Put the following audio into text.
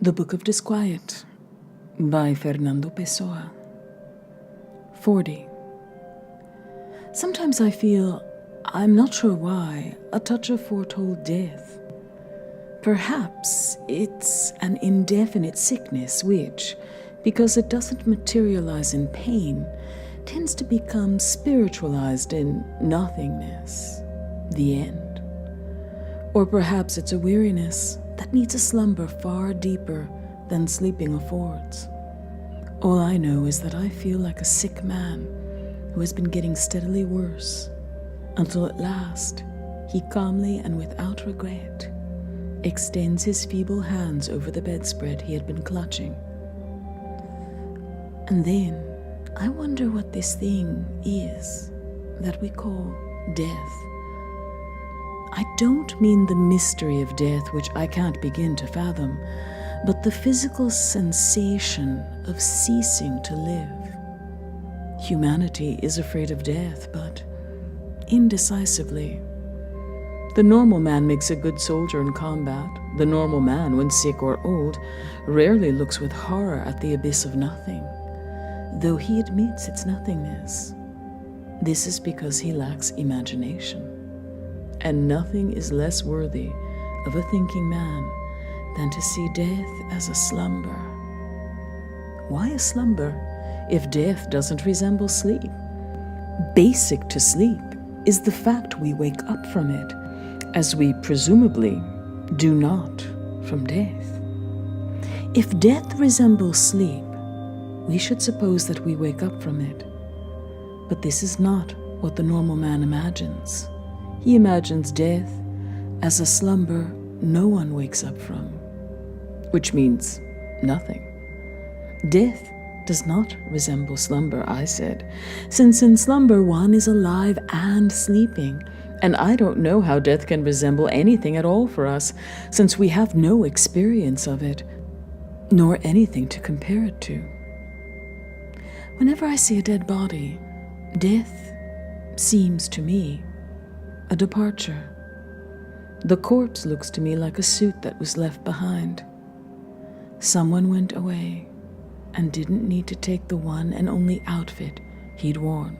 The Book of Disquiet by Fernando Pessoa. 40. Sometimes I feel, I'm not sure why, a touch of foretold death. Perhaps it's an indefinite sickness which, because it doesn't materialize in pain, tends to become spiritualized in nothingness, the end. Or perhaps it's a weariness that needs a slumber far deeper than sleeping affords. All I know is that I feel like a sick man who has been getting steadily worse, until at last he calmly and without regret extends his feeble hands over the bedspread he had been clutching. And then I wonder what this thing is that we call death. I don't mean the mystery of death, which I can't begin to fathom, but the physical sensation of ceasing to live. Humanity is afraid of death, but indecisively. The normal man makes a good soldier in combat. The normal man, when sick or old, rarely looks with horror at the abyss of nothing, though he admits its nothingness. This is because he lacks imagination. And nothing is less worthy of a thinking man than to see death as a slumber. Why a slumber if death doesn't resemble sleep? Basic to sleep is the fact we wake up from it, as we presumably do not from death. If death resembles sleep, we should suppose that we wake up from it. But this is not what the normal man imagines. He imagines death as a slumber no one wakes up from, which means nothing. Death does not resemble slumber, I said, since in slumber one is alive and sleeping, and I don't know how death can resemble anything at all for us, since we have no experience of it, nor anything to compare it to. Whenever I see a dead body, death seems to me a departure. The corpse looks to me like a suit that was left behind. Someone went away and didn't need to take the one and only outfit he'd worn.